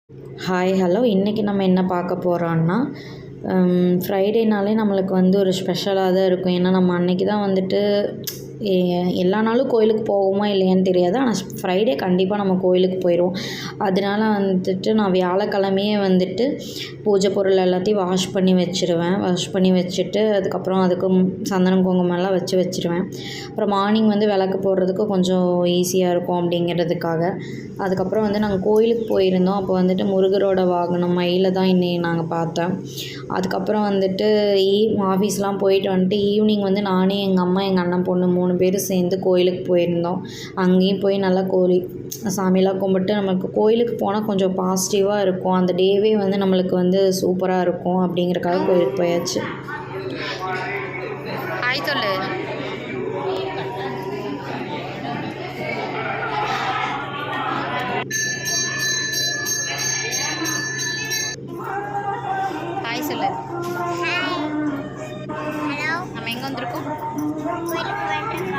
Hi hello இன்றைக்கி நம்ம என்ன பார்க்க போகிறோன்னா ஃப்ரைடேனாலே நம்மளுக்கு வந்து ஒரு ஸ்பெஷலாக தான் இருக்கும். ஏன்னா நம்ம அன்றைக்கி தான் வந்துட்டு எல்லா நாளும் கோயிலுக்கு போவோமா இல்லையான்னு தெரியாது. ஆனால் ஃப்ரைடே கண்டிப்பாக நம்ம கோயிலுக்கு போயிடுவோம். அதனால வந்துட்டு நான் வியாழக்கிழமையே வந்துட்டு பூஜை பொருள் எல்லாத்தையும் வாஷ் பண்ணி வச்சுருவேன். வாஷ் பண்ணி வச்சுட்டு அதுக்கப்புறம் அதுக்கு சந்தனம் குங்குமம்லாம் வச்சுருவேன். அப்புறம் மார்னிங் வந்து விளக்கு போடுறதுக்கு கொஞ்சம் ஈஸியாக இருக்கும் அப்படிங்கிறதுக்காக. அதுக்கப்புறம் வந்து நாங்கள் கோயிலுக்கு போயிருந்தோம். அப்போ வந்துட்டு முருகரோட வாகனம் மயிலை தான் இன்னைக்கு நாங்கள் பார்த்தோம். அதுக்கப்புறம் வந்துட்டு ஆஃபீஸ்லாம் போயிட்டு வந்துட்டு ஈவினிங் வந்து நானே எங்கள் அம்மா எங்கள் அண்ணன் பொண்ணு 3 பேரும் சேர்ந்து கோயிலுக்கு போயிருந்தோம். அங்கேயும் போய் நல்லா சாமியெல்லாம் கும்பிட்டு நம்மளுக்கு கோயிலுக்கு போனால் கொஞ்சம் பாசிட்டிவாக இருக்கும். அந்த டேவே வந்து நம்மளுக்கு வந்து சூப்பராக இருக்கும் அப்படிங்கிறக்காக கோயிலுக்கு போயாச்சு. ஹாய் சொல்லு. ஹாய் சொல்லு. ஹலோ, நம்ம எங்கே வந்திருக்கோம்? கோயிலுக்கு போயிட்டு